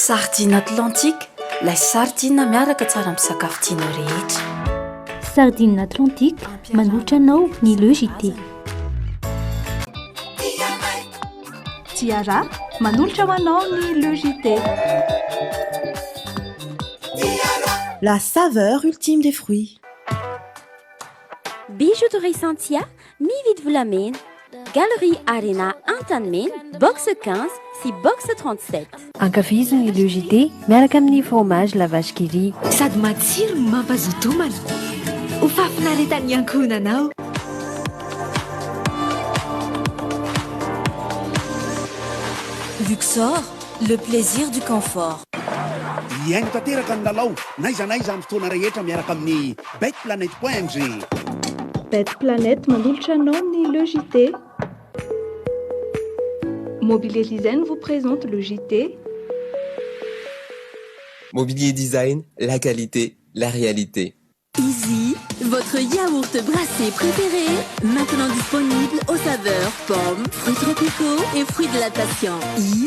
Sardine Atlantique, ilay sardine miaraka tsara amin'ny sakafo tianao rehetra. Sardine Atlantique manolotra anao ny logité. Tiara manolotra ho anao ny logité. La saveur ultime des fruits. Bijouterie Santia, mividy volamena. Galerie Arena Antanmen, box 15 si box 37. Ankafiziny logité miaraka amin'ny fromage la vache qui rit. Sady matsiro no mampazoto homana. Ho fafinaretan'ny ankohonanao. Luxor, le plaisir du confort. Iaino tanteraka ny lalao naiza amin'ny fotoana rehetra miaraka amin'ny betplanet.ng. Betplanet manolotra anao ny logité. Mobilier Design vous présente le JT. Mobilier Design, la qualité, la réalité. Easy, votre yaourt brassé préféré, maintenant disponible aux saveurs pommes, fruits tropicaux et fruits de la passion.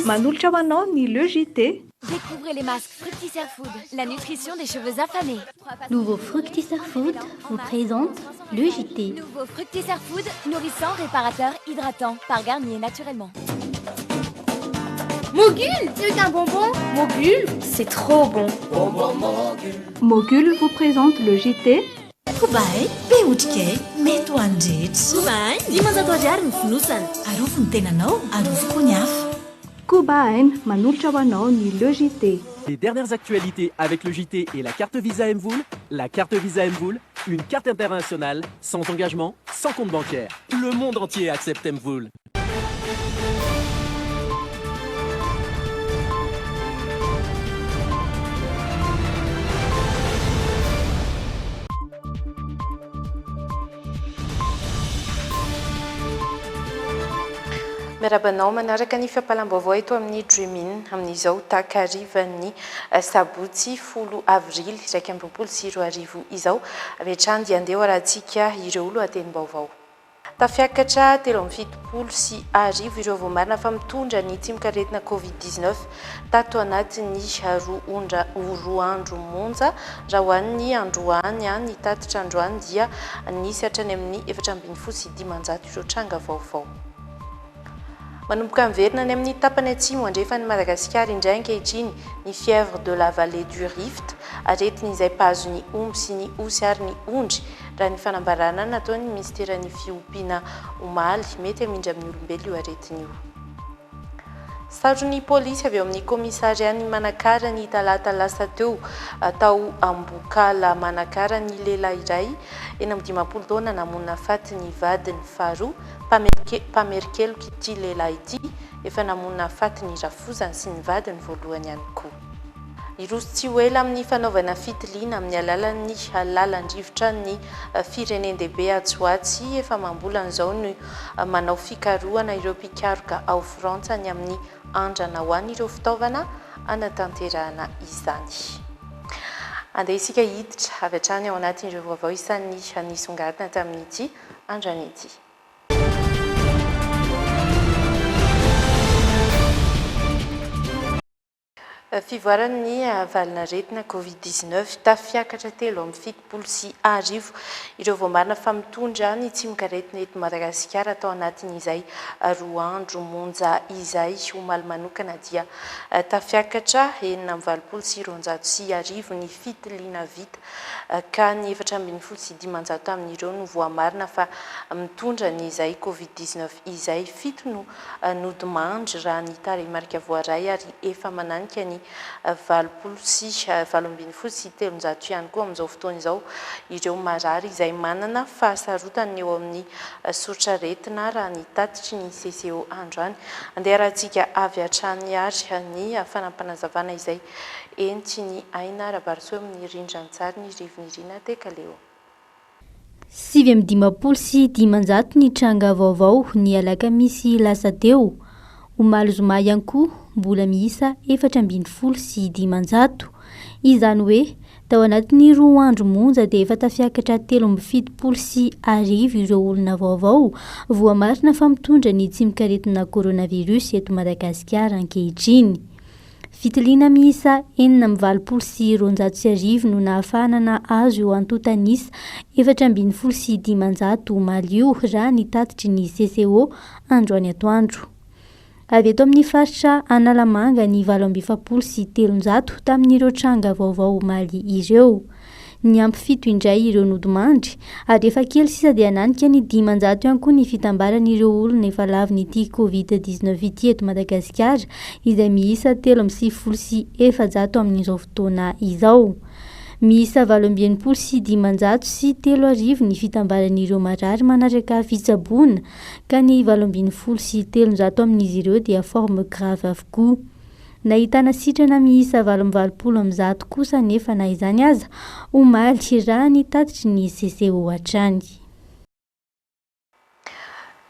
Manolotra ho anao ny le JT. Découvrez les masques Fructisser Food, la nutrition des cheveux affamés. Nouveau Fructisser Food vous présente le JT. Nouveau Fructisser Food, nourrissant, réparateur, hydratant, par Garnier naturellement. Mogul, c'est un bonbon. Mogul, c'est trop bon. Mogul vous présente le JT. Kubai, peutke, metoandit. Kubai, dimanjato ariary ny fonosana. Arofo ny tenanao, arofo konyaf. Kubain, manolotra ho anao ny le JT. Les dernières actualités avec le JT et la carte Visa Mvoul. La carte Visa Mvoul, une carte internationale, sans engagement, sans compte bancaire. Le monde entier accepte Mvoul. Miarabanao manaraka ny fiampalam-baovao eto amin'ny Dreamin amin'izao takarivan'ny sabotsy 10 avrily 2024 izao avetrany dia andeha hoaratsika ireo lohatenim-baovao. Tafiakatra 370 sy arivo ireo vao marina fa mitondra ny tsimikaretina Covid-19 tato anatin'ny roa andro monja raha hoan'ny androany ny tatitra androany dia nisy hatrany amin'ny 440 sy 500 ireo tranga vaovao. Manomboka miverina ny amin'ny tapany atsimo andrefany Madagasikara indray ankehitriny ny fièvre de la vallée du Rift aretina izay pahazo ny omby sy ny osy ary ny ondry raha ny fanambarana nataon'ny ministeran'ny fiompiana omaly mety amindra amin'ny olombelo io aretina io. Sarony polisy avy eo amin'ny komisarian'ny Manakara ny talata lasa teo tao ambokala Manakara ny lehilahy iray eny amin'ny 20 taona namonina faty ny vadiny faharoa pamerkelo ity lehilahy ity efa namonina faty ny rafozany sy ny vadiny voalohany ihany koa. Iroso ho ela amin'ny fanaovana fitiliana amin'ny alalan'ny lalan-drivotra ny firenendehibe Atsoatsy efa mambola an'izao no manao fikarohana ireo mpikaroka ao Frantsa ny amin'ny andrana ho an'ireo fitaovana anatanterahana izany. Andeha isika hiditra avy hatrany ao anatin'ireo vaovao isan'ny nisongadina tamin'ity andrana ity. Fivoaran'ny valinaretina Covid-19 tafiakatra 370 sy arivo ireo vao marina fa mitondra ny tsimikaretina eto Madagasikara atao anatin'izay roa andro monja izay omaly manokana dia tafiakatra 720 sy 900 sy arivo ny fitiliana vita ka ny 440 sy 500 amin'ireo no voamarina fa mitondra ny izay Covid-19 izay fito no nodimandry raha ny tarehimarika voaray ary efa mananika ny 20 sy 720 sy 300 ihany koa amin'izao fotoana izao ireo marary izay manana fahasarotany eo amin'ny sotran'aretina raha ny tatitry ny CCO androany. Andeha rahantsika avy hatrany ary ny fanampanazavana izay enty ny aina rahabarso amin'ny rindran-tsary ny rivinirina tekaleo. 720 sy 500 ny tranga vaovao ny alakamisy lasa teo. Omaly zoma ihany koa mbola miisa 420 sy 500. Izany hoe tao anatin'ny roa andro monja dia efa tafiakatra 370 sy arivo ireo olona vaovao voamarina fa mitondra ny tsimikaretina coronavirus eto Madagasikara ankehitriny. Fitiliana miisa 420 no nahafanana azo eo antotanisa 470 malio raha ny tatitry ny CCO androany atoandro. Avy eto amin'ny faritra Analamanga ny 770 tamin'ireo tranga vaovao omaly ireo. Ny ampy 7 indray ireo nodimandry ary efa kely sisa dia nanika ny 500 ihany koa ny fitambaran'ireo olona efa lavin'ity Covid-19 ity eto Madagasikara izay miisa 3,700 amin'izao fotoana izao. Miisa 8,500 sy 3,000 ny fitambaran'ireo marary manaraka fitsaboana ka ny 8,700 amin'izy ireo dia forme grave avokoa. Nahitana sitrana miisa 20 kosa nefa na izany aza omaly raha ny tatitry ny CCO hatrany.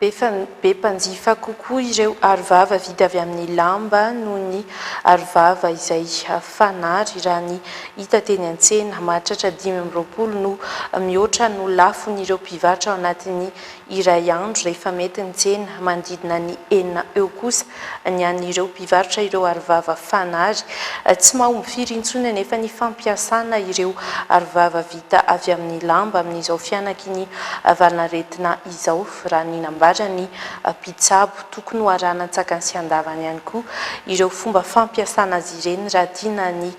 Be mpanjifa kokoa ireo arovava vita avy amin'ny lamba noho ny arovava izay fanary raha ny hita teny an-tsena mahatratra 520 no mihoatra no lafon'ireo mpivarotra ao anatin'ny iray andro rehefa mety ny tsena manodidina ny 4 eo kosa ny an'ireo mpivarotra ireo arovava fanary. Tsy mahomby firy intsony nefa ny fampiasana ireo arovava vita avy amin'ny lamba amin'izao fianaky ny valanaretina izao raha ny namba ny mpitsabo tokony hoarana tsakany sy andavany ihany koa ireo fomba fampiasana azy ireny raha tiana ny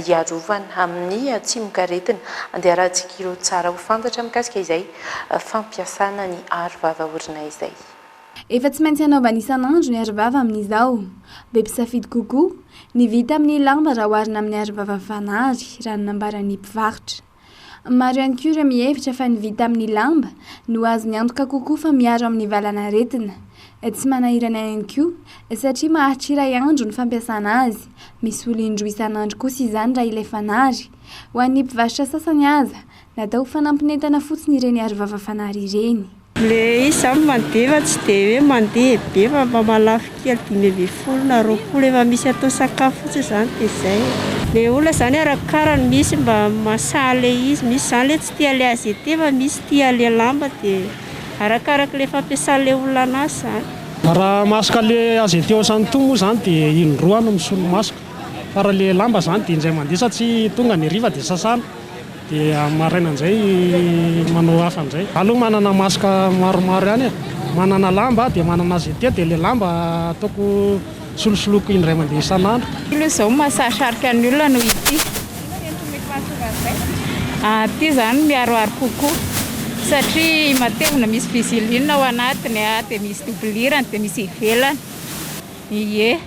iarovana amin'ny atsimokaretina andeha rahantsika ireo tsara ho fantatra mikasika izay fampiasana ny arovava orina izay. Efa tsy maintsy anaovana isan'andro ny arovava amin'izao. Be mpisafidy kokoa ny vita amin'ny lamba raha oharina amin'ny arovava fanary raha ny nambaran'ny mpivarotra. Maro ihany koa ireo mihevitra fa ny vita amin'ny lamba no azony antoka kokoa fa miaro amin'ny valanaretina. Tsy manahirana ihany koa satria maharitra iray andro ny fampiasana azy. Misy olo indroa isan'andro kosa izany raha ilay fanary. Ho an'ny mpivarotra sasany aza natao fanampinentana fotsiny ireny arovava fanary ireny. Le izy zany mandeha tsy dia hoe mandeha be fa mba malafo kely 10 na 20 efa misy atao sakafo fotsy izany dia izay. Le olona zany arakarany misy mba masaly izy, misy zany le tsy tia le azety fa misy tia le lamba dia arakaraka le fampiasan'le olona anazy zany. Raha masaka le azety eo isan-taona moa zany dia indroa no misolo masaka. Fa raha le lamba zany dia indray mandeha satria tonga ny riva dia sasana. Dia maraina an'izay manao hafa an'izay. Aloha manana masaka maromaro ihany manana lamba dia manana azety dia le lamba ataoko solosoloko indray mandeha isan'andro. Ilo izao mahasarika ny olona no ity. Ty zany miaroaro kokoa satria matevina misy visilinina ao anatiny dia misy doblirany dia misy ivelany. Ie,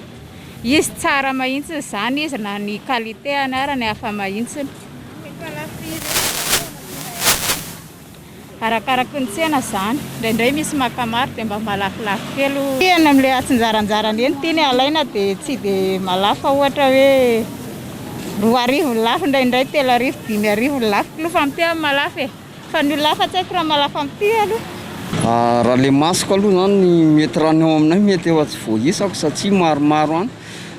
izy tsara mahitsy zany izy na ny qualité anarany hafa mahitsy. Arakaraka ny tsena zany. Indraindray misy makamaro dia mba malafolafo kely. Tena amin'ilay atsinjaranjarany eny tiany alaina dia tsy dia malafa ohatra hoe 2,000 lafo indraindray 3,000 5,000 lafo. Lo fa amty malafa e. Fa ny lafa tsy haiko raha malafa amty aloha. Raha le masoko aloha zany mety raha ny ao aminay mety eo tsy voaisako satria maromaro any.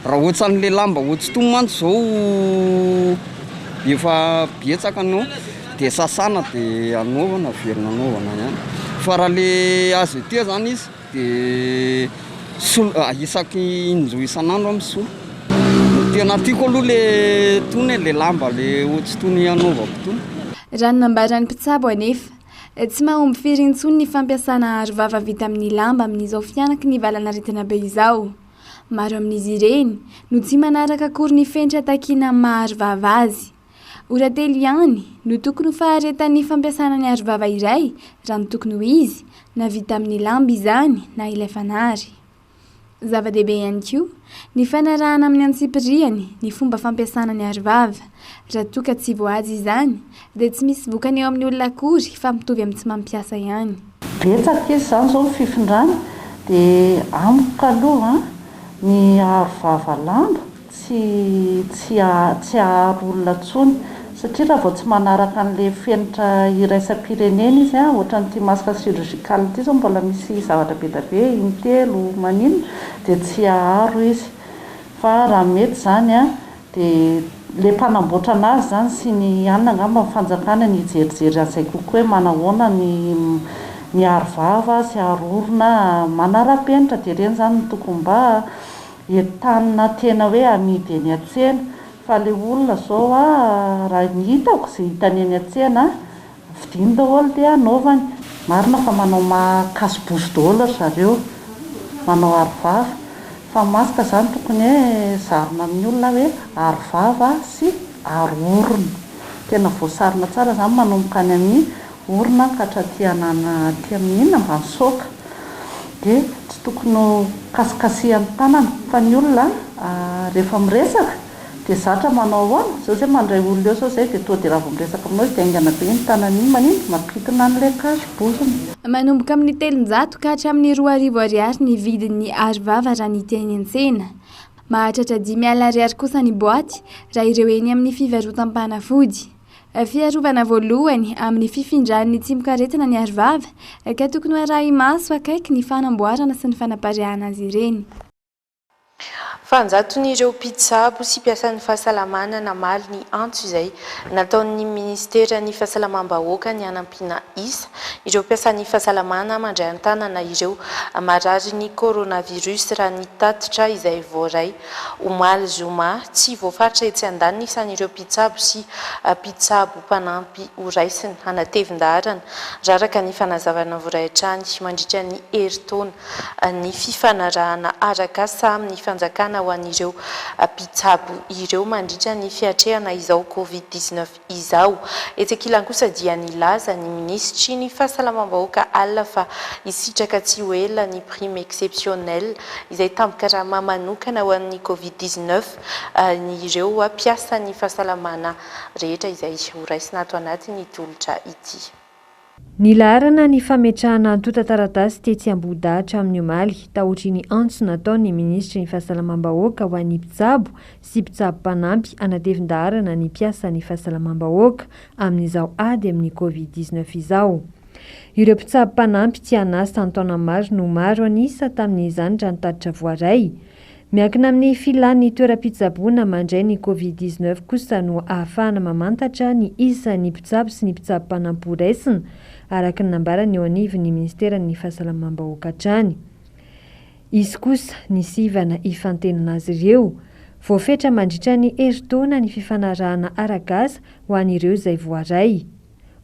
Raha ohatsan'le lamba ohatsotomandro zao efa betsaka anao dia sasana dia anaovana verina anaovana ihany. Fa raha le azo ety zany izy dia isaky indroa isan'andro amin'ny solo. Tena tiako aloha le tony le lamba le ohatsotony anaovako tony. Raha ny nambaran'ny mpitsabo anefa tsy mahomby firy intsony ny fampiasana arovava vita amin'ny lamba amin'izao fianaky ny valanaretina be izao. Maro amin'izy ireny no tsy manaraka akory ny fenitra takiana maharovava azy. Ora telo ihany no tokony faharetan'ny fampiasana ny arovava iray raha ny tokony ho izy na vita amin'ny lamba izany na ilay fanary. Zava-dehibe ihany koa ny fanarahana amin'ny antsipiriany ny fomba fampiasana ny arovava. Raha toka tsy voazy izany dia tsy misy vokany eo amin'ny olona akory fa mitovy amin'ny tsy mampiasa ihany. Betsaka izy zany zao fifindrany dia amiko aloha ny arovava lamba tsy aharo olona tsony satria raha vao tsy manaraka an'ilay fenitra iraisam-pirenena izy ohatran'ity masaka chirurgical ity zao mbola misy zavatra be da be intelo manino dia tsy aharo izy. Fa raha mety zany dia le mpanamboatra anazy zany sy ny anina angamba ny fanjakana ny hijerijery an'izay kokoa hoe manahoana ny arovava sy arorona manara-penitra dia ireny zany ny tokony mba entanina tena hoe amidy eny an-tsena fa le olona zao a raha ny hitako zay hitany eny an-tsena vidiny daholo dia anaovany marina fa manao makasibozy daholo ry zareo manao arovava fa masika zany tokony hoe zarina amin'ny olona hoe arovava sy arorona tena voasarina tsara zany manomboka any amin'ny orona ka hatraty hanana aty amin'ny inona mba misaoka dia tsy tokony kasikasihany tanana fa ny olona rehefa miresaka dia zatra manao ahoana zao zay mandray olona eo sao zay dia toa dia raha vao miresaka aminao daingana be ny tanany iny maniny mampitina an'ilay kasiboziny. Manomboka amin'ny 300 ka hatramin'ny 2,000 ny vidin'ny arovava raha ny hita eny an-tsena. Mahatratra 5,000 kosa ny boaty raha ireo eny amin'ny fivarotam-panafody. Fiarovana voalohany amin'ny fifindran'ny tsimon-karetina ny arovava ka tokony arahy maso akaiky ny fanamboarana sy ny fanapareahana azy ireny. Fanjaton'ireo mpitsabo sy mpiasan'ny fahasalamana namaly ny antso izay nataon'ny ministeran'ny fahasalamam-bahoaka ny hanampiana isa ireo mpiasan'ny fahasalamana mandray an-tanana ireo marary ny coronavirus raha ny tatitra izay voaray omaly zoma tsy voafaritra etsy an-daniny isan'ireo mpitsabo sy mpitsabo mpanampy horaisiny hanatevin-darana raraka ny fanazavana voray hatrany mandritra ny herintaona ny fifanarahana araka samy ny fanjakana ho an'ireo mpitsabo ireo mandritra ny fiatrehana izao Covid-19 izao. Etsikilan kosa dia nilaza ny ministry ny fahasalamam-bahoaka alina fa isitraka tsy ho ela ny prime exceptionnel izay tampikarama manokana ho an'ny Covid-19 ny ireo mpiasa ny fahasalamana rehetra izay horaisina ato anatin'ny tolotra ity. Nilarana ny fametrahana antotan-taratasy tetsy Ambodahatra amin'ny omaly tahotriny ny antso nataon'ny ministry ny fahasalamam-bahoaka ho an'ny mpitsabo sy mpitsabo mpanampy hanatevin-daharana ny mpiasa ny fahasalamam-bahoaka amin'izao ady amin'ny Covid-19 izao. Ireo mpitsabo mpanampy tsy hanasa tanon-taona maro no maro anisa tamin'izany raha nitatitra voaray. Miankina amin'ny filan'ny toeram-pitsaboana mandray ny Covid-19 kosa no ahafahana mamantatra ny isan'ny mpitsabo sy ny mpitsabo mpanampy horaisina araka ny nambarany eo anivon'ny ministeran'ny fahasalamam-bahoaka hatrany. Izy kosa ny sivana ifantenana azy ireo voafetra mandritra ny herintaona ny fifanarahana aragasa ho an'ireo izay voaray.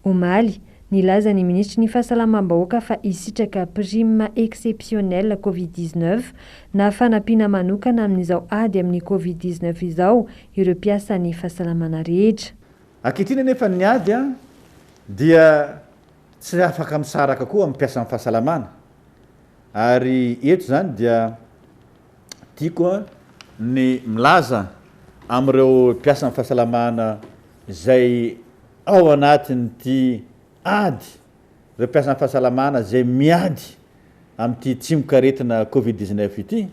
Omaly nilaza ny ministry ny fahasalamam-bahoaka fa isitraka prime exceptionnel Covid-19 na fanampiana manokana amin'izao ady amin'ny Covid-19 izao ireo mpiasa ny fahasalamana rehetra. Ankehitriny anefa ny ady dia tsy afaka misaraka koa amin'ny mpiasa amin'ny fahasalamana ary eto zany dia tiako ny milaza amin'ireo mpiasa amin'ny fahasalamana izay ao anatin'ity ady ireo mpiasa amin'ny fahasalamana izay miady amin'ity tsimon-karetina Covid-19 ity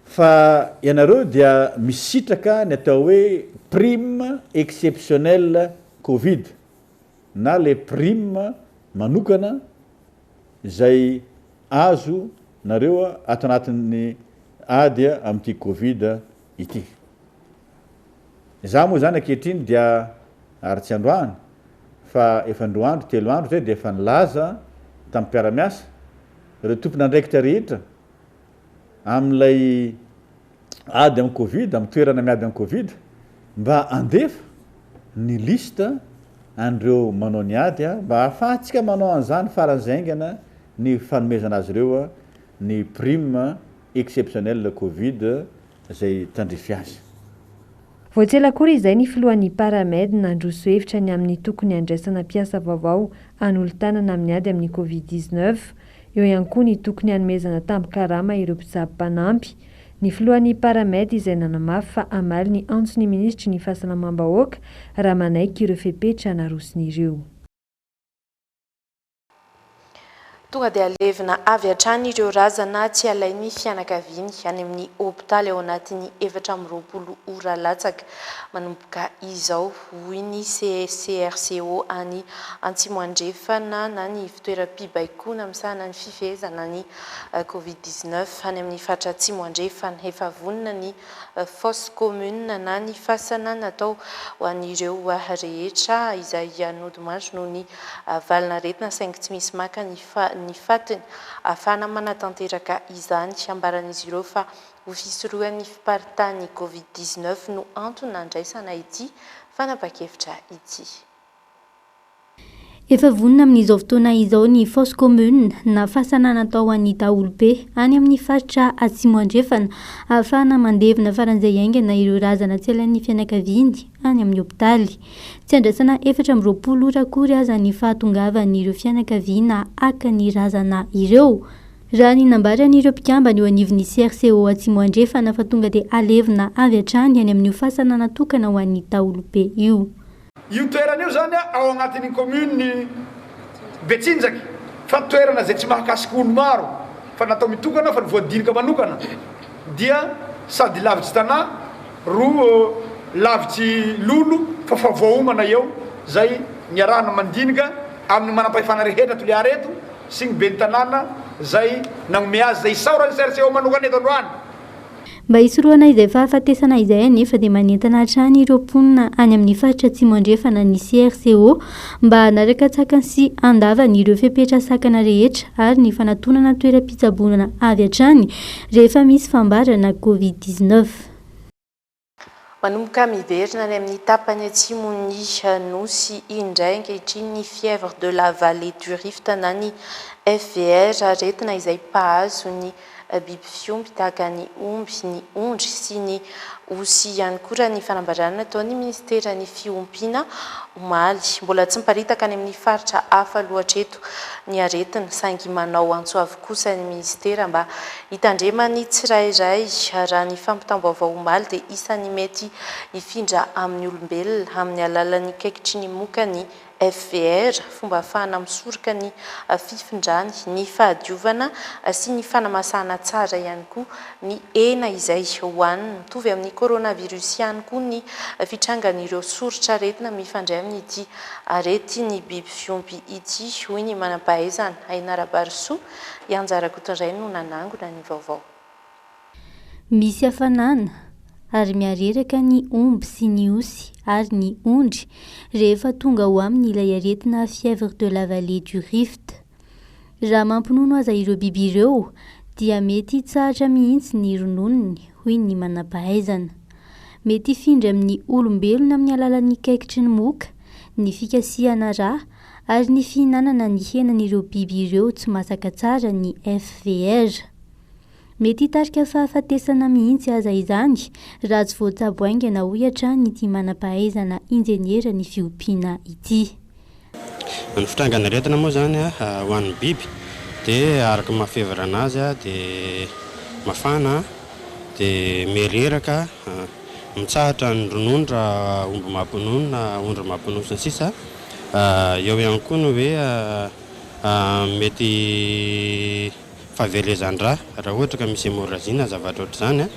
fa ianareo dia misitraka ny atao hoe prime exceptionnel Covid na le prime manokana izay azo nareo ato anatin'ny ady amin'ity Covid ity. Za moa zany ankehitriny dia ary tsy androany fa efa androandro 3 andro zay dia efa nilaza tamin'ny mpiara-miasa ireo tompon'andraikitra rehetra amin'ilay ady amin'ny Covid amin'ny toerana miady amin'ny Covid mba andefa ny lista an'ireo manao ny ady mba ahafahantsika manao an'izany faran'zaingana ny fanomezana azy ireo ny prime exceptionnel Covid izay tandrify azy. Voatsela kory izay ny filohan'ny Paramed nandroso hevitra ny amin'ny tokony andraisana mpiasa vaovao an'olon-tanana amin'ny ady amin'ny Covid-19 eo ihany koa ny tokony hanomezana tambin-karama ireo mpitsabo mpanampy. Ny filohan'ny Paramed izay nanamafy fa hamaly ny antson'ny ministry ny fahasalamam-bahoaka raha manaiky ireo fepetra naroson'ireo. Tonga dia alevina avy hatrany ireo razana tsy alain'ny fianakaviany any amin'ny hôpitaly ao anatin'ny 420 ora latsaka manomboka izao hoy ny CRCO any Antsimo Andrefana na ny fitoeram-pibaikoana amin'sana ny fifehezana ny Covid-19 any amin'ny faritra Antsimo Andrefana efa vonona ny fosse commune na ny fasana natao ho an'ireo rehetra izay anody maro noho ny valina retina saingy tsy misy maka ny amin'ny fatiny ahafahana manatanteraka izany ambaran'izy ireo fa ho fisorohan'ny fiparitany covid-19 no antony nandraisana ity fanapa-kevitra ity. Efa vonina amin'izao fotoana izao ny fosse commune na fahasanana tao an'ny daholobe any amin'ny faritra Atsimo andrefana ahafahana mandevina faran'izay aingana ireo razana tsy alan'ny fianakaviany any amin'ny hopitaly. Tsy andrasana 420 ora akory aza ny fahatongavan'ireo fianakaviana aka ny razana ireo. Raha ny nambaran'ireo mpikambana eo anivon'ny CRCO Atsimo andrefana fa tonga dia alevina avy hatrany any amin'ny fahasanana tokana ho an'ny daholobe io. Io toerana io zany ao agnatin'ny commune Betsinjaky fa toerana zay tsy mahakasiky olo maro fa natao mitokana fa voadinika manokana dia sady lavitsy tanà ro lavitsy lolo fa voaomana eo zay niarahana mandinika amin'ny manam-pahefana rehetra to le areto sy ny ben'ny tanàna zay nagnome azy zay isaora ny CRCO manokana eto androany. Mba hisoroana izay fahafatesana izay anefa dia manentana hatrany ireo mponina any amin'ny faritra Atsimo andrefana ny CRCO mba hanaraka tsakany sy andavany ireo fepetra sakana rehetra ary ny fanatonana toeram-pitsabonana avy hatrany rehefa misy fambarana covid-19. Manomboka miverina ny amin'ny tapany atsimon'ny nosy indray ankehitriny ny fièvre de la vallée du Rift na ny FVR aretina izay pahazo ny biby fiompy tahaka ny omby, ny ondry sy ny osy ihany koa ny fanambarana ataon'ny ministeran'ny fiompiana omaly. Mbola tsy miparitaka any amin'ny faritra hafa lohatreto ny aretina saingy manao antso avy kosa ny ministera mba hitandremany tsirairay raha ny fampitam-baovao omaly dia isan'ny mety hifindra amin'ny olombelona amin'ny alalan'ny kaikitry ny mokany FVR fomba ahafahana misoroka ny fifindrany ny fahadiovana sy ny fanamasahana tsara ihany koa ny hena izay hohanina mitovy amin'ny coronavirus ihany koa ny fitrangan'ireo sorotra aretina mifandray amin'ity arety ny biby fiompy ity hoy ny manam-pahaizana Ainarabarisoa Ianjarakotondrainy no nanangona ny vaovao. Misy hafanana ary miareraka ny omby sy ny osy ary ny ondry rehefa tonga ho amin'ny ilay aretina fièvre de la vallée du Rift. Raha mampinono aza ireo biby ireo dia mety tsara mihitsy ny rononony hoy ny manam-pahaizana. Mety hifindra amin'ny olombelona amin'ny alalan'ny kaikitry ny moka, ny fikasiana rà ary ny fihinanana ny henan'ireo biby ireo tsy masaka tsara ny FVR. Mety hitarika fahafatesana mihitsy aza izany raha tsy voatsabo aingana hoy hatrany ity manam-pahaizana injeniera ny fiompiana ity. Ny fitrangana aretina moa zany ho an'ny biby dia araka mahafevra anazy dia mafana dia mereraka mitsahatra ny ronono raha omby mampinono na ondry mampinono sy ny sisa. Eo ihany koa no hoe mety fahavelezan-drà raha ohatra ka misy hémorragie na zavatra ohatr'izany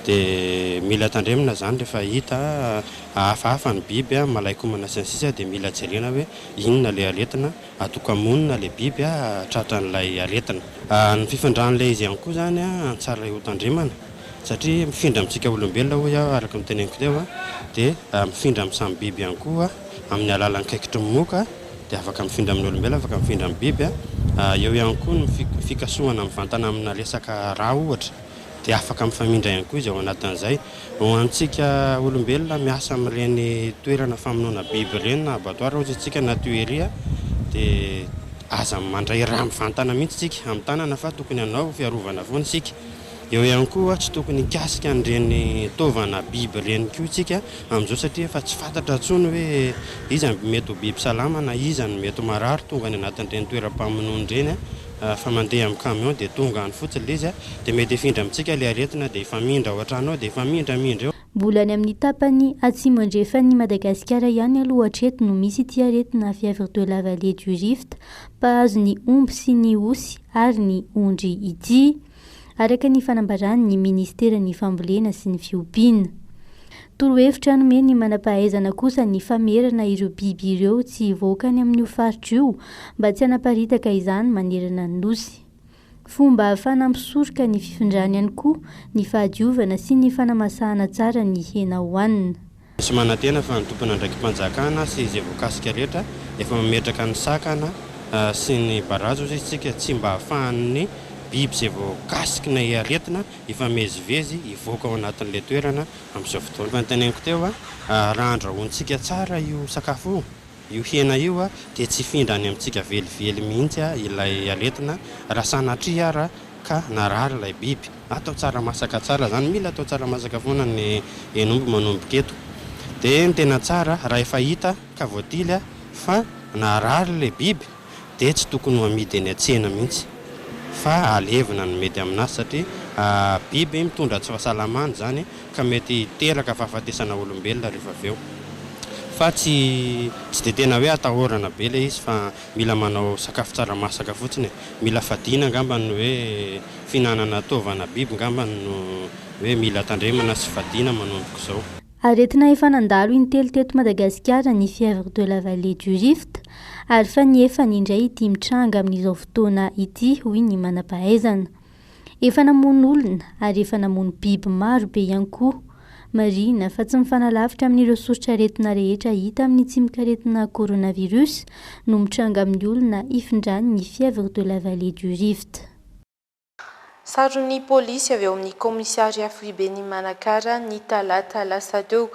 dia mila tandremina zany rehefa hita hafahafa ny biby malaikomana sy ny sisa dia mila jerena hoe inona le aretina atokamonina le biby tratran'ilay aretina. Ny fifindran'ilay izy ihany koa zany tsara ho tandremana satria mifindra amintsika olombelona hoy araka miteneniko teo dia mifindra amin'ny samy biby ihany koa amin'ny alalan'ny kaikitry moka dia afaka mifindra amin'ny olombelona afaka mifindra amin'ny biby. Eo ihany koa ny fikasohana amin'ny vantana amina resaka rà ohatra dia afaka mifamindra ihany koa izy ao anatin'izay. Ho antsika olombelona miasa amin'ireny toerana famonoana biby ireny na abattoir ohatsy tsika na tuerie dia aza mandray rà amin'ny vantana mihitsy tsika amin'ny tanana fa tokony hanao fiarovana foana sika. Eo ihany koa tsy tokony hikasika an'ireny tovana biby ireny koa tsika amin'izao satria efa tsy fantatra intsony hoe iza mety ho biby salama na iza ny mety ho marary tonga any anatin'ireny toeram-pamonoana ireny fa mandeha amin'ny camion dia tonga any fotsiny ilay izy dia mety hifindra amintsika ilay aretina dia hifamindra ao an-trano ao dia hifamindra eo. Mbola ny amin'ny tapany Atsimo andrefany Madagasikara ihany aloha hatreto no misy ity aretina fièvre de la vallée du Rift mpahazo ny omby sy ny osy ary ny ondry ity. Araka ny fanambarany ny ministeran'ny fambolena sy ny fiompiana. Torohevitra hanome ny manam-pahaizana kosa ny famerana ireo biby ireo tsy hivoaka any amin'ny faritra io mba tsy hanaparitaka izany manerana ny nosy. Fomba ahafahana misoroka ny fifindrany ihany koa ny fahadiovana sy ny fanamasahana tsara ny hena hohanina. Sy manantena fa ny tompona ndraiky mpanjakana sy izay voakasika rehetra efa mametraka ny sakana sy ny barazo zay tsika tsy mba ahafahan'ny biby zay vao kasikina aretina ifamezivezy ivoaka ao anatin'le toerana amin'izao fotoana. Fanteneniko teo raha andrahoantsika tsara io sakafo io hena io dia tsy findra any amintsika velively mihitsy ilay aretina raha sanatria ara ka narary ilay biby. Atao tsara masaka tsara zany, mila atao tsara masaka foana ny enomby manomboka eto. Dia ny tena tsara raha efa hita ka voatily fa narary ilay biby dia tsy tokony ho amidy eny an-tsena mihitsy fa alevina ny mety aminazy satria biby mitondra tsy fahasalamana zany ka mety teraka fahafatesana olombelona rehefa avy eo. Fa tsy dia tena hoe atahorana be ilay izy fa mila manao sakafo tsara masaka fotsiny. Mila fadiana angamba ny hoe fihinanana taovana biby angamba no hoe mila tandremana sy fadiana manomboka izao. Aretina efa nandalo intelo teto Madagasikara ny fièvre de la vallée du Rift ary fa ny efany indray ity mitranga amin'izao fotoana ity hoy ny manam-pahaizana. Efa namono olona ary efa namono biby maro be ihany koa. Marina fa tsy mifanalavitra amin'ireo soritra aretina rehetra hita amin'ny tsimok'aretina coronavirus no mitranga amin'ny olona ifindrany ny fièvre de la vallée du Rift. Sarony polisy avy eo amin'ny komisaria Foibeny Manakara ny talata lasa teo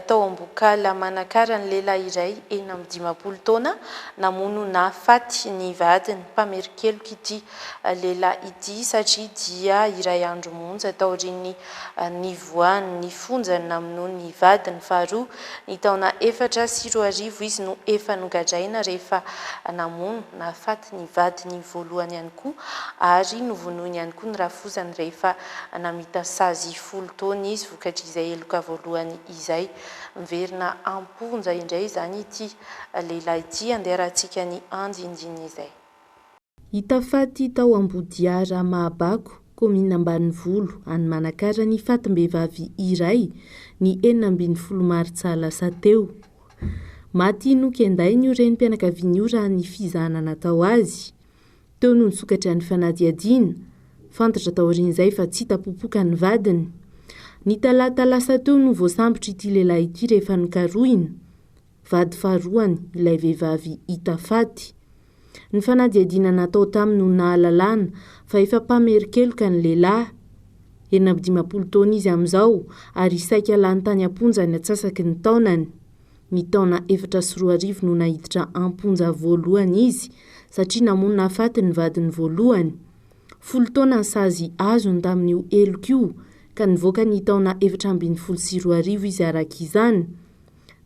tao Ambokala Manakara ny lehilahy iray 15 taona namono nahafaty ny vadiny. Mpamerikeloka ity lehilahy ity satria dia iray andro monja tao aorian'ny nivoany ny fonjany namono ny vadiny faharoa ny taona 4 izy no efa nogadraina rehefa namono nahafaty ny vadiny voalohany ihany koa ary novonoiny ihany koa rafozany rehefa namita sazy 10 taona izy vokatry izay eloka voalohany izay. Miverina amponja indray zany ity lehilahy ity andeharahantsika ny andindiny izay. Hitafaty tao Ambodiara Mahabako komina Ambanivolo any Manakara ny fatim-behivavy iray ny 15 Martsa lasa teo. Maty nokenday ny renim-pianakaviany io raha ny fizahana tao azy. Teo no nisokatra ny fanadihadiana fantatra tao aorian'izay fa tsy tapopoka ny vadiny. Ny talata lasa teo no voasambotra ity lehilahy ity rehefa nikarohina. Vady faharoany ilay vehivavy hitafaty. Ny fanadihadiana natao taminy no nahalalana fa efa mpamerikeloka ny lehilahy 15 taona izy amin'izao ary saika lany tany amponja ny atsasaky ny taonany. Ny taona 4 no nahiditra amponja voalohany izy satria namono nahafaty ny vadiny voalohany. 10 taona ny sazy azony tamin'io elok'io ka nivoaka ny taona 4 izy arak'izany.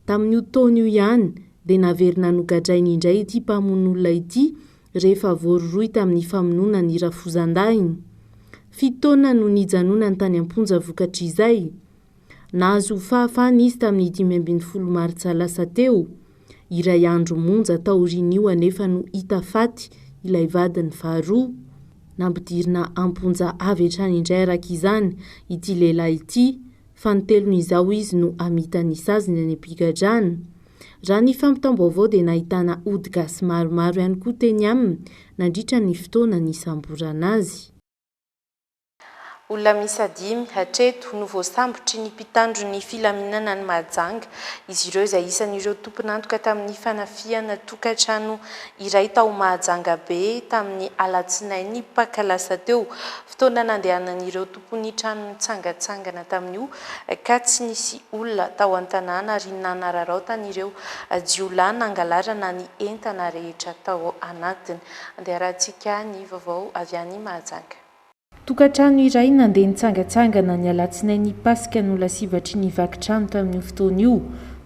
Tamin'io taona io ihany dia naverina nogadrainy indray ity mpamon'olona ity rehefa voaroroy tamin'ny famonoana ny rafozan-dahiny. 7 taona no nijanonany tany amponja vokatry izay. Nahazo fahafahana izy tamin'ny 15 Martsa lasa teo. Iray andro monja taorian'io anefa no hitafaty ilay vadiny faharoa. Nampidirina amponja avy hatrany indray arak'izany ity lehilahy ity fa ny telon'izao izy no amitany saziny any am-pigadrana. Raha ny fampitam-baovao dia nahitana ody gasy maromaro ihany koa teny aminy nandritra ny fotoana nisamborana azy. Olona miisa 5 hatreto no voasambotry ny mpitandro ny filaminana ny Mahajanga. Izy ireo izay isan'ireo tompon'antoka tamin'ny fanafiana tokantrano iray tao Mahajanga be tamin'ny alatsinainy paka lasa teo. Fotoana nandehanan'ireo tompon'ny trano nitsangatsangana tamin'io ka tsy nisy olona tao an-tanàna ary nanararaotan'ireo jiolahy nangalarana ny entana rehetra tao anatiny. Andeharahantsika ny vaovao avy any Mahajanga. Tokantrano iray nandeha nitsangatsangana ny alatsinainy pasika no lasivatry ny vakitrano tamin'io fotoana io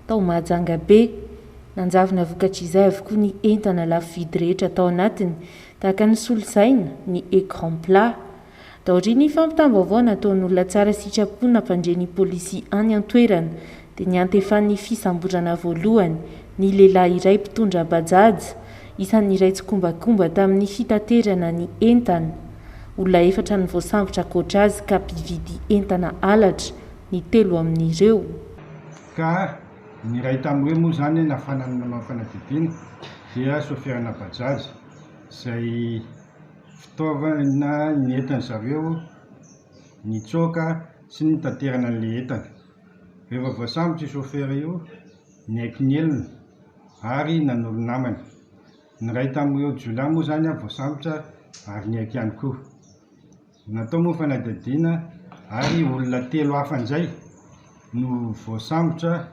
tao Mahajanga be. Nanjavona vokatry izay avokoa ny entana lafo vidy rehetra tao anatiny tahaka ny solosaina, ny écran plat. Taorian'ny fampitam-baovao nataon'olona tsara sitrapon'ny nampandrian'ny polisy any an-toerana dia ny antefan'ny fisamborana voalohany ny lehilahy iray mpitondra bajaja isan'ny iray tsy kombakomba tamin'ny fitaterana ny entana. Olona 4 ny voasambotra ankoatra azy ka mpividy entana halatra ny 3 amin'ireo. Ka ny iray tamin'ny hoe moa zany nafanana manao fanadihadiana dia soferana bajaja izay fitaovana ny entana zareo ny tsoka sy ny taterana an'ilay entana. Rehefa voasambotra io sofera io ny aiky ny elona ary nanolo namany ny ray tamin'ireo jiola moa zany a voasambotra ary ny aiky ihany koa. Natao moa fanadadiana ary olona telo hafan'izay no voasambotra,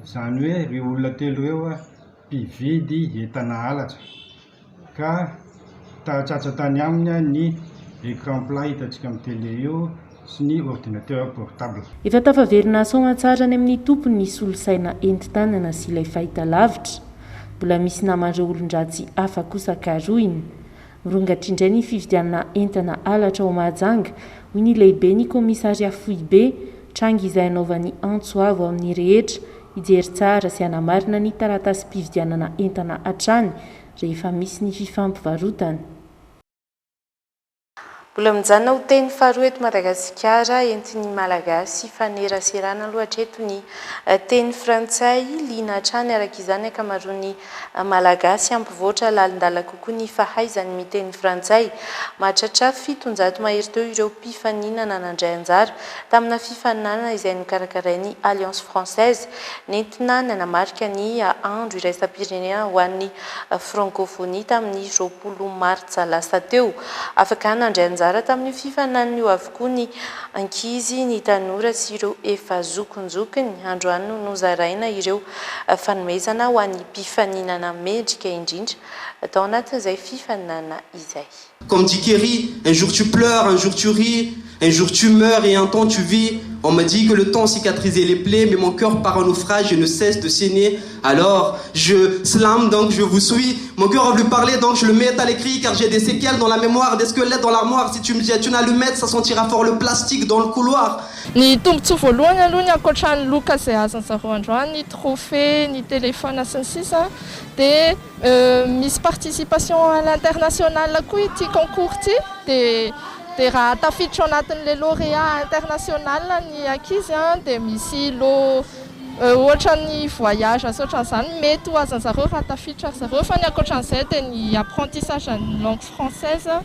zany hoe reo olona telo eo a mpividy entana halatra ka tahatsatsa tany aminy a ny écran plat hitantsika amin'ny télé eo sy ny ordinateur portable. Efa tafaverina soa tsara ny amin'ny tompony ny solosaina enti-tanana sy ilay fahitalavitra. Mbola misy naman'ireo olon-dratsy hafa kosa karohiny. Mirongatry indray ny fividianana entana halatra ao Mahajanga, hoy ny lehibe ny komisaria Foibe, trangy izay anaovany antsoavo amin'ny rehetra, hijery tsara sy hanamarina ny taratasy mpividianana entana hatrany rehefa misy ny fifampivarotana. Mbola mijanona ho teny faharoa eto Madagasikara, entin'ny Malagasy faneraserana loatra eto ny teny frantsay, liana hatrany araka izany ankamaroan'ny Malagasy ampivoatra lalindala kokoa ny fahaizany miteny frantsay. Mahatratra 700 mahery teo ireo mpifaninana nandray anjara tamina fifaninana izay nokarakarain'ny Alliance Française, nentina nanamarika ny andro iraisam-pirenena ho an'ny francophonie tamin'ny 20 martsa lasa teo. Afaka nandray anjara tamin'ny fifaninana io avokoa ny ankizy, ny tanora sy ireo efa zokonjokony. Androany no nozaraina ireo fanomezana ho an'ny mpifaninana mendrika indrindra tao anatin'izay fifaninana izay. Comme dit Kerry, un jour tu pleures, un jour tu ris, un jour tu meurs et un temps tu vis. On me dit que le temps cicatrisait les plaies, mais mon cœur par un naufrage et ne cesse de saigner. Alors je slame, donc je vous suis. Mon cœur a voulu parler, donc je le mets à l'écrit, car j'ai des séquelles dans la mémoire, des squelettes dans l'armoire. Si tu me jettes une allumette, ça sentira fort le plastique dans le couloir. Ny tombontsoa voalohany aloha ny ankoatran'ny loka izay azony zareo androany, ny trophée, ny téléphone sy ny sisa, dia misy participation à l'international koa ity concours ity, dia raha tafiditra anatin'ilay lauréat international ny ankizy dia misy ohatra ny voyage asoatran'izany mety ho azony zareo raha tafiditra zareo, fa ny ankoatran'izay dia ny apprentissage ny langue française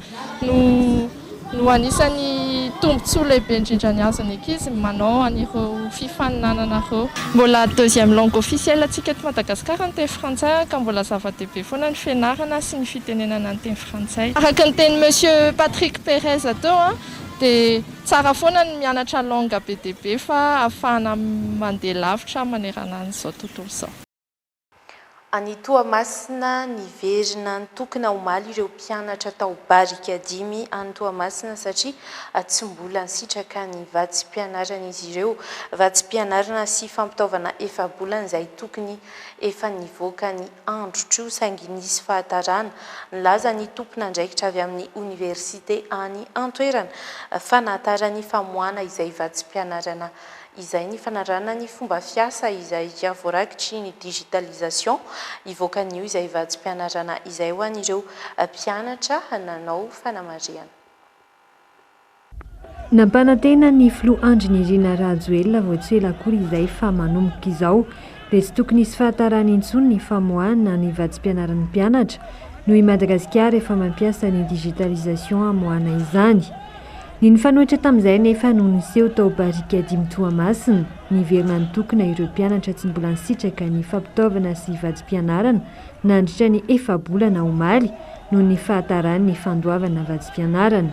no anisan'ny tombontsoa lehibe indrindra ny azony ankizy manao an'ireo fifaninana ireo. Mbola deuxième langue officielle antsika eto Madagasikara ny teny frantsay, ka mbola zava-dehibe foana ny fianarana sy ny fitenenana ny teny frantsay. Araka ny teny Monsieur Patrick Perez atao dia tsara foana ny mianatra langue be dia be fa ahafahana mandeha lavitra manerana an'izao tontolo izao. Any Toamasina niverina nitokana omaly ireo mpianatra tao barika 5 any Toamasina satria tsy mbola nisitraka ny vatsim-pianarana izy ireo. Vatsim-pianarana sy fampitaovana efa-bolana izay tokony efa nivoaka ny andro tro saingy nisy fahatarana. Nilaza ny tompon'andraikitra avy amin'ny université any Antoerana fa nahatara ny famoahana izay vatsim-pianarana izay ny fanarana ny fomba fiasa izay voarakitry ny digitalisation ivoakan'io izay vatsim-pianarana izay ho an'ireo mpianatra nanao fanamariana. Nampanantena ny filoha Andry Nirina Rajoelina voatsoela akory izay fa manomboka izao dia tsy tokony hisy fahatarana intsony ny famoahana ny vatsim-pianaran'ny mpianatra noho i Madagasikara efa mampiasa ny digitalisation hamoahana izany. Ny nifanohitra tamin'izay nefa no niseho tao barika 5 Toamasina, niverina nitokana ireo mpianatra tsy mbola nisitraka ny fampitaovana sy vatsim-pianarana nandritra ny efa-bolana omaly noho ny fahatarany ny fandoavana vatsim-pianarana.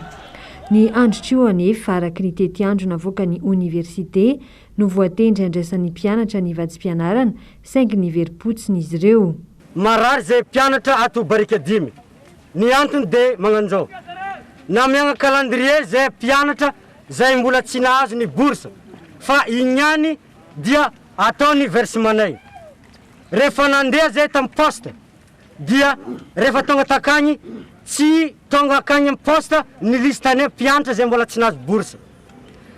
Ny andro trio anefa araka ny tety-andro navoaka ny université no voatendry andraisan'ny mpianatra ny vatsim-pianarana saingy niverim-potsiny izy ireo. Marary zay mpianatra ato barika 5. Ny antony dia magnan'izao. Na miagna calendrier zay mpianatra zay mbola tsy nahazo ny bourse fa igny ihany dia ataony versemanay. Rehefa nandeha zay tamin'ny poste dia rehefa tonga takagny tsy tonga akagny amin'ny poste ny listany mpianatra zay mbola tsy nahazo bourse.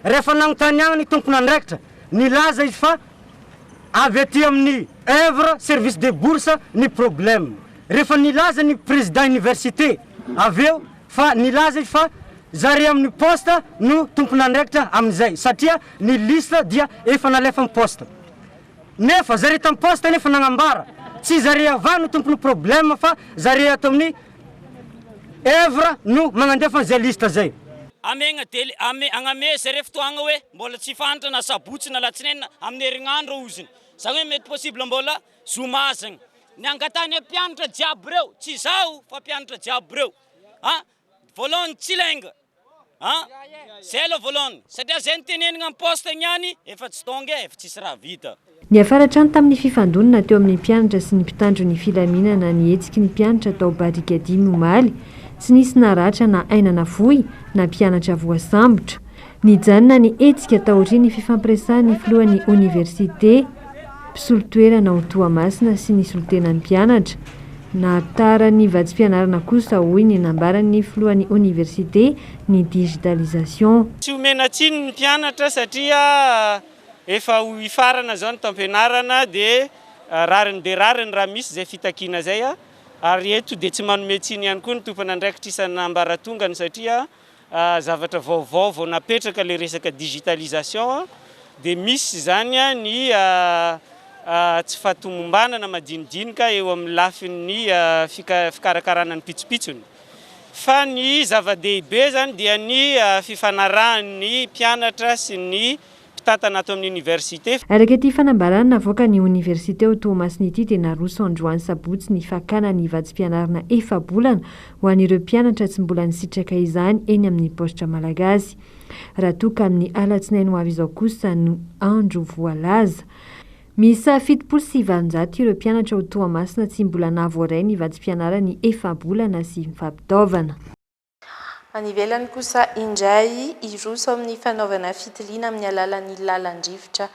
Rehefa nagnontany agny ny tompon'andraikitra nilaza izy fa avy aty amin'ny œuvre service de bourse ny problème. Rehefa nilaza ny président université aveo fa nilaza izy fa zare amin'ny poste no tompon'andraikitra amin'izay satria ny liste dia efa nalefa amin'ny poste. Nefa zare tamin'ny poste nefa nagnambara tsy zare avy no tompony problème fa zare ato amin'ny œuvre no magnandefa zay liste zay. Amegna dele agname zare fotoagna hoe mbola tsy fantatra na sabotsy na latsinainy amin'ny herignandro oziny. Zany hoe mety possible mbola zomazagna. ny angatany mpianatra jiaby reo tsy zao fa mpianatra jiaby reo voalohany tsy lainga zay aloha voalohany satria zay nytenenina amin'ny poste niany efa tsy tonga efa tsisy raha vita. Ny afaratrano tamin'ny fifandonana teo amin'ny mpianatra sy ny mpitandro ny filaminana ny hetsiky ny mpianatra tao barikady Momaly tsy nisy naratra na ainana voy na mpianatra voasambotra. Nijanona ny hetsika taorian'ny fifampiresahan'ny filohan'ny oniversite mpisolo-toerana ho Toamasina sy ny solotenan'ny mpianatra. Nahatara ny vatsim-pianarana kosa hoy ny nambaran'ny filohan'ny oniversite ny digitalisation. Tsy omena tsiny ny mpianatra satria efa ho ifarana zao ny tampianarana dia rariny de rariny raha misy zay fitakiana zay ary eto dia tsy manome tsiny ihany koa ny tompana andraikitra isan'ambaratongany satria zavatra vaovao vao napetraka le resaka digitalisation dia misy zany ny tsy fahatomombanana madinidinika eo amin'ny lafin'ny fikarakarana ny pitsopitsony. Fa ny zava-dehibe zany dia ny fifanarahan'ny mpianatra sy ny mpitantana ato amin'ny université. Araka ity fanambarana navoaka ny oniversite ho Toamasina ity dia naroso androany sabotsy ny fakana ny vatsim-pianarana efa-bolana ho an'ireo mpianatra tsy mbola nisitraka izany eny amin'ny positra malagasy. Raha toka amin'ny alatsinainy ho avy izao kosa no andro voalaza. Misa 770 ireo mpianatra ho Toamasina tsy mbola navoaray ny vatsim-pianarany efa-bolana sy mifampitaovana. Any ivelany kosa indray iroso amin'ny fanaovana fitiliana amin'ny alalan'ny lalan-drivotra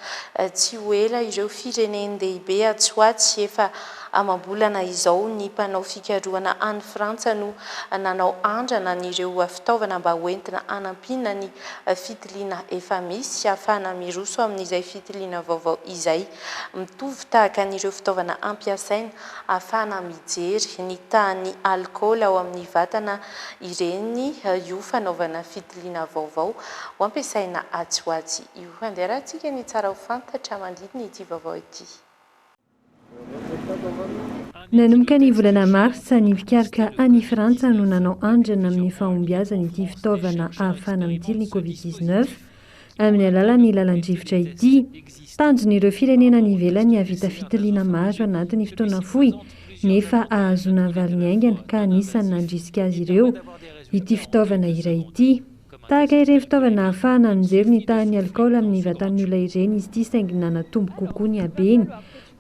tsy ho ela ireo firenendehibe Atsoatsy efa amam-bolana izao ny mpanao fikarohana any Frantsa no nanao andrana n'ireo fitaovana mba hoentina anampina ny fitiliana efa misy ahafahana miroso amin'izay fitiliana vaovao izay mitovy tahaka n'ireo fitaovana ampiasaina ahafahana mijery ny tahan'ny alikaola ao amin'ny vatana ireny io fanaovana fitiliana vaovao ho ampiasaina Atsoatsy io. Anderahantsika ny tsara ho fantatra mandidina ity vaovao ity. Nanomboka ny volana Marsa ny mpikarika any Frantsa no nanao andrana amin'ny fahombiazana ity fitaovana ahafahana mitily ny Covid-19 amin'ny alalan'ny lalan-drivotra ity. Tanjon'ireo firenena any ivelany havita fitiliana maro anatin'ny fotoana fohy nefa ahazona valiny aingana ka anisany nandrisika azy ireo ity fitaovana iray ity. Tahaka ireny fitaovana ahafahana mijery ny tahan'ny alikaola amin'ny vatan'ny olona ireny izy ity saingy nanatombo kokoa ny habeny.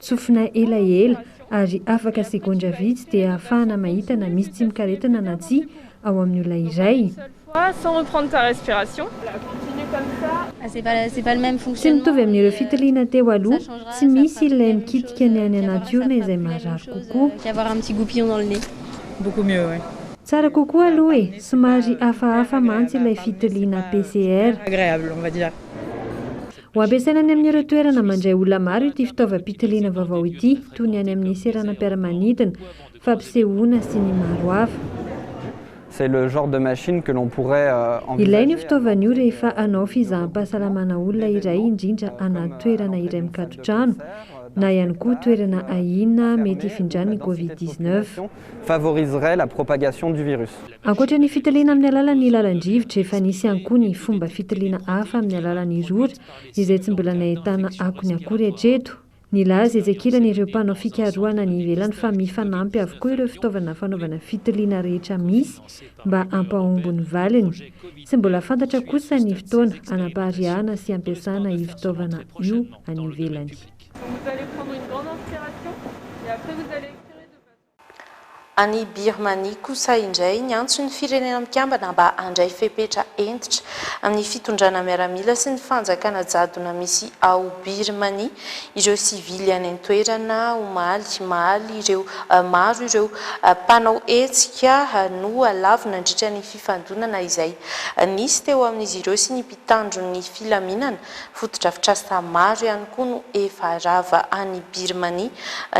Tsofina elaela ary afaka sekondra vitsy dia ahafahana mahita na misy tsy mikaretana na tsy ao amin'ny olona iray. Sans reprendre ta respiration. Continue comme ça. C'est pas le même fonctionnement. Tsy mitovy amin'ireo fitiliana teo aloha, tsy misy ilay mikitika ny any natiorina izay maharary kokoa. Avoir un petit goupillon dans le nez. Beaucoup mieux, ouais. Tsara kokoa aloha e, somary hafahafa mantsy ilay fitiliana PCR. Agréable, on va dire. Ho ampiasaina any amin'ireo toerana mandray olona maro ity fitaovam-pitiliana vaovao ity, toy ny any amin'ny seranam-piaramanidina, fampisehoana sy ny maro hafa. C'est le genre de machine que l'on pourrait ilainy io fitaovana io rehefa hanao fizaham-pahasalamana olona iray indrindra anaty toerana iray mikatotrano na ihany koa toerana ahina mety hifindran'ny Covid-19. favoriserait la propagation du virus. Ankoatra ny fitiliana amin'ny alalan'ny lalan-drivotra efa nisy ihany koa ny fomba fitiliana hafa amin'ny alalan'ny rora izay tsy mbola nahitana akony akory hatreto. Nilaza ezekilan'ireo mpanao fikarohana ny ivelany fa mifanampy avokoa ireo fitaovana fanaovana fitiliana rehetra misy mba hampahombo ny valiny. Tsy mbola fantatra kosa ny fotoana anapariahana sy ampiasana io fitaovana io any ivelany. Vous allez prendre une grande inspiration et après vous allez expirer de façon... Any Birmanie kosa indray ny antso ny firenena mikambana mba handray fepetra entitra amin'ny fitondrana miaramila sy ny fanjakana jadona misy ao Birmanie ireo sivily any an-toerana omaly ireo maro ireo mpanao hetsika no alavina nandritra ny fifandonana izay nisy teo amin'izy ireo sy ny mpitandro ny filaminana fotodrafitrasa maro ihany koa no efa rava any Birmanie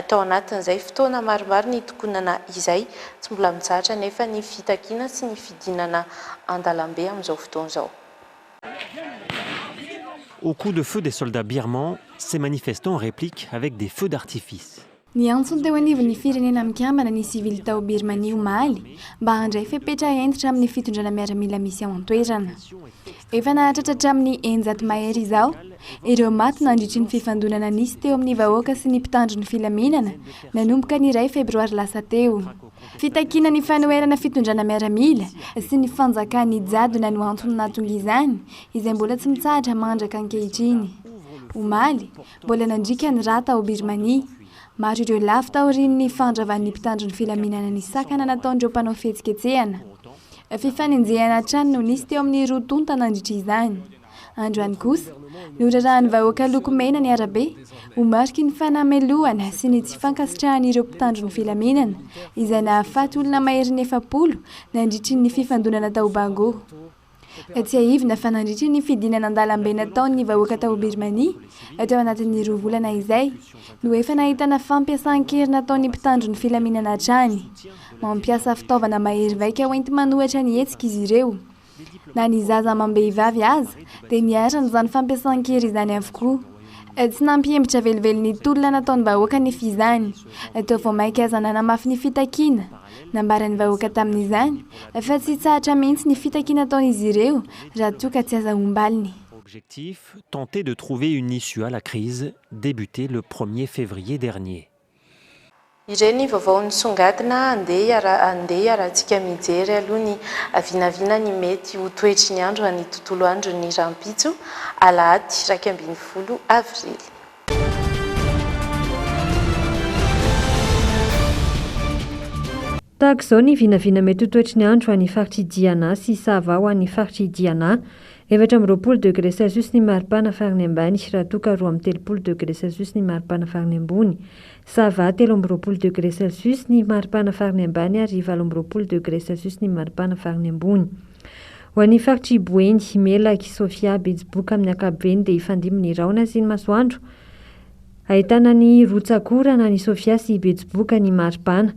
tao anatin'izay fotoana maromaro ny tokonana izay tsy mbola mitsahatra nefa ny fitakiana sy ny fidinana andalambe amin'izao fotoana izao. Au coup de feu des soldats birmans, ces manifestants répliquent avec des feux d'artifice. Ny antony teo anivon'ny firenena mikambana ny sivily tao Birmanie omaly mba handray fepetra entitra amin'ny fitondrana miaramila misy ao an-toerana. Efa nahatratra hatramin'ny 100 mahery izao ireo maty nandritra ny fifandonana nisy teo amin'ny vahoaka sy ny mpitandro ny filaminana nanomboka ny 2 febroary lasa teo. Fitakina ny fanoherana fitondrana miaramila sy ny fanjakany jadona no antony nahatonga izany izay mbola tsy mitsahatra mandraka ankehitriny. Omaly mbola nandrika ny rata ao Birmanie. Maro ireo lafy taorian'ny fandravan'ny mpitandro ny filaminana ny sakana nataon'ireo mpanao fihetsiketsehana. Fifaninjehana trano no nisy teo amin'ny 2 tonta nandritra izany. Androany kosa norarahan'ny vahoaka loko mena ny arabe homariky ny fanameloana sy ny tsy fankasitrahan'ireo mpitandro ny filaminana izay nahafaty olona mahery ny 700 nandritry ny fifandonana tao Bago. Tsy aivina fa nandritry ny fidinana an-dalambe nataon'ny vahoaka tao Birmanie teo anatin'ny 2 volana izay no efa nahitana fampiasan-kery nataon'ny mpitandro ny filaminana hatrany. Mampiasa fitaovana mahery vaika hoenty manohatra ny hetsika izy ireo. Na ny zaza amam-behivavy aza dia niarana izany fampiasan-kery izany avokoa. Tsy nampiembitra velively ny tolona nataon'ny vahoaka nefa izany. Teo vao maika aza nanamafy ny fitakiana. Nambaran'ny vahoaka tamin'izany fa tsy tsahatra mihitsy ny fitakiana nataon'izy ireo raha toa ka tsy aza ombaliny. Objectif, tenter de trouver une issue à la crise, débutée le 1er février dernier. Ireny vaovao nisongadina andeha iarahantsika mijery aloha ny vinavina ny mety ho toetry ny andro ny tontolo andro ny rampitso alahady 12 avrily. Tahaka izao ny vinavina mety ho toetry ny andro any faritry Diana sy Sava ho any faritry Diana 20 degré Celsius ny maripana farany ambany raha toa ka 20 degré Celsius ny maripana farany ambony. Sava 13 degré Celsius ny maripana farany ambany ary 20 degré Celsius ny maripana farany ambony. Ho any faritry Boeny, Melaky, Sofia, Betsiboka amin'ny ankapobeny dia ifandimby ny raona sy ny masoandro. Ahitana ny Rotsakora na ny Sofia sy Betsiboka ny maripana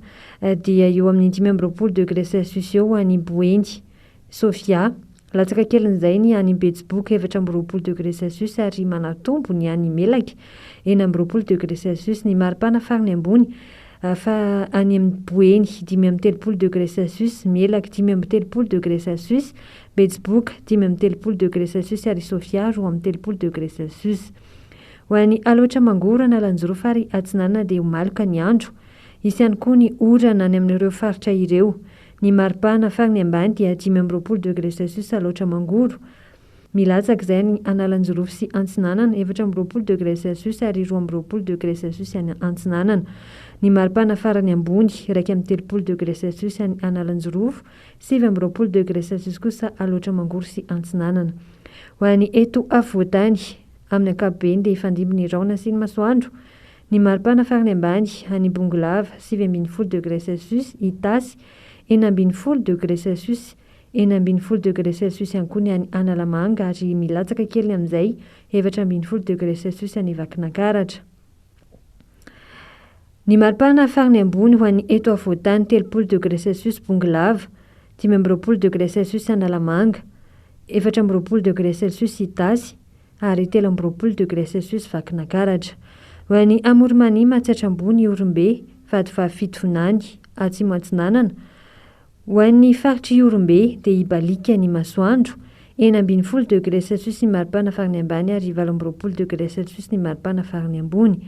dia eo amin'ny 15 degré Celsius eo any Boeny, Sofia. Latsaka kelin'izay ny any Betsiboka 20 degré Celsius ary manatombo ny any Melaky 20 degré Celsius ny maripana farany ambony fa any amin'ny Boeny 30 degré Celsius, Melaky 30 degré Celsius, Betsiboka 30 degré Celsius ary Sofia 30 degré Celsius. Ho any aloatra mangorana Lanjorofa ary Atsinanana dia homaloka ny andro. Isy ihany koa ny orana any amin'ireo faritra ireo. Ny maripana farany ambany dia 15 degré Celsius aloatra mangoro. Milatsaka izay ny Analanjorofo sy Antsinanana 14 degré Celsius ary 12 degré Celsius any Antsinanana. Ny maripana farany ambony 13 degré Celsius any Analanjorofo, 17 degré Celsius kosa aloatra mangoro sy Antsinanana. Ho any eto afovoantany amin'ny ankapobeny dia ifandimby ny raona sy ny masoandro. Ny maripana farany ambany any Bongolava 17 degré Celsius, Itasy 19 degré Celsius, 19 degré Celsius ihany koa ny any Analamanga ary milatsaka kely amin'izay 14 degré Celsius any Vakinankaratra. Ny maripana farany ambony ho any eto afovoantany 30 degré Celsius Bongolava, 15 degré Celsius Analamanga, 14 degré Celsius Itasy ary 13 degré Celsius Vakinankaratra. Ho any Amorimany Matsatra ambony Orombe, Vadivavy Fonany, Atsimo Atsinanana. Ho an'ny faritry Orombe dia Ibalika ny masoandro, 20 degré Celsius ny maripana farany ambany ary 17 degré Celsius ny maripana farany ambony.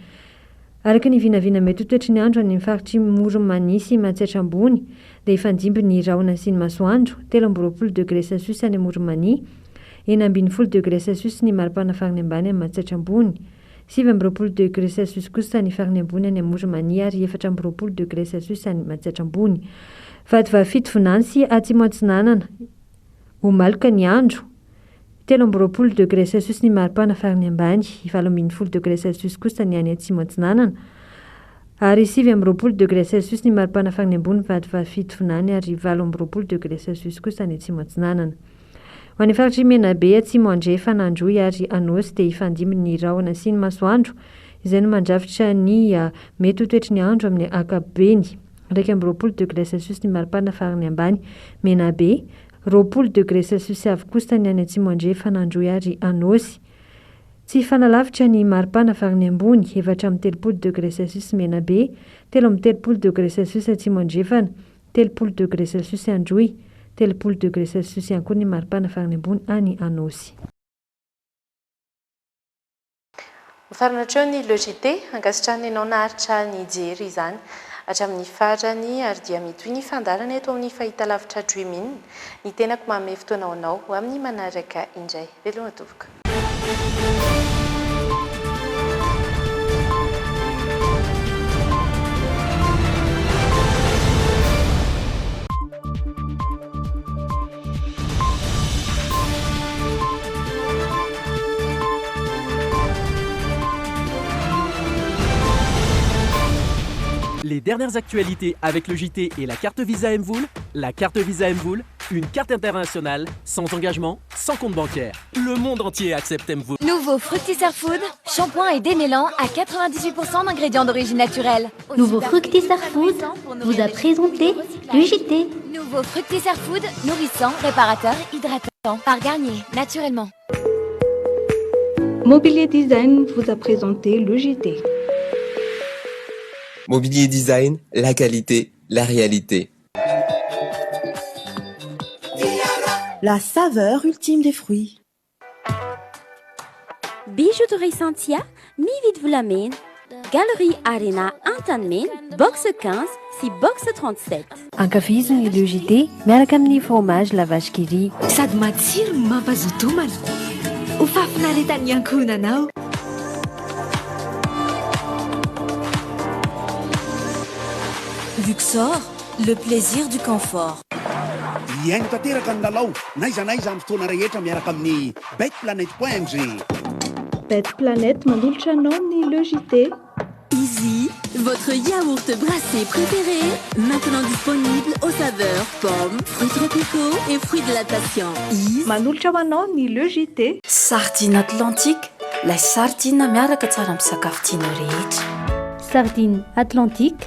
Araka ny vinavina mety ho toetry ny andro any faritry Morimany sy Matsatra ambony dia ifandimby ny raona sy ny masoandro, 13 degré Celsius any Morimany, 20 degré Celsius ny maripana farany ambany amin'ny Matsatra ambony, 17 degré Celsius kosa ny farany ambony any Morimany ary 14 degré Celsius any Matsatra ambony. Vadivavy Fonany sy Atsimo Atsinanana homaloka ny andro, 13 degré Celsius ny maripana farany ambany, 17 degré Celsius kosa ny any Atsimo Atsinanana ary 17 degré Celsius ny maripana farany ambony Vadivavy Fonany ary 18 degré Celsius kosa ny Atsimo Atsinanana. Ho any faritry Menabe, Atsimo Andrefa, Anandroy ary Anosy dia ifandimby ny raona sy ny masoandro izay no mandrafitra ny mety ho toetry ny andro amin'ny ankapobeny. 20 degré Celsius ny maripana farany ambany Menabe, 20 degré Celsius avokosa ny any Atsimo Andrefa, Anandroy ary Anosy. Tsy fanalavitra ny maripana farany ambony 4 degré celsius menabe, 3 degré celsius atsimo andrefana, 3 degré celsius androy, 3 degré celsius ihany koa ny maripana farany ambony any Anosy. Mifarana treo ny logité ankasitrahana ianao naharitra ny jery izany hatramin'ny farany ary dia mitohy ny fandarana eto amin'ny fahitalavitra Dreamin. Ny tenako manome fotoana anao ho amin'ny manaraka indray. Veloma tovoka. Les dernières actualités avec le JT et la carte Visa Mvoul. La carte Visa Mvoul, une carte internationale, sans engagement, sans compte bancaire. Le monde entier accepte Mvoul. Nouveau Fructisser Food, shampoing et démêlant à 98% d'ingrédients d'origine naturelle. Nouveau Fructisser Food vous a présenté le JT. Nouveau Fructisser Food, nourrissant, réparateur, hydratant. Par Garnier, naturellement. Mobilier Design vous a présenté le JT. Mobilier Design, la qualité, la réalité. La saveur ultime des fruits. Bijouterie Santia, mi-vite vous l'amène. Galerie Arena Antanmen, box 15, si box 37. Ankafiziny le JT, miaraka amin'ny fromage la vache qui rit. Sady matsiro mampazotomana. Ho fafinaretan'ny ankohonanao. Luxor, le plaisir du confort. Iaingo tanteraka ny lalao naiza amin'ny fotoana rehetra miaraka amin'ny betplanet.ng. Betplanet mandolitra anao ny le JT. Easy, votre yaourt brassé préféré, maintenant disponible aux saveurs pommes, fruits tropicaux et fruits de la passion. Mandolitra ho anao ny le JT. Sardine Atlantique, la sardine miaraka tsara amin'ny sakafo tianao rehetra. Sardine Atlantique,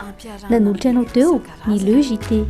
nanolotra anao teo ny le JT.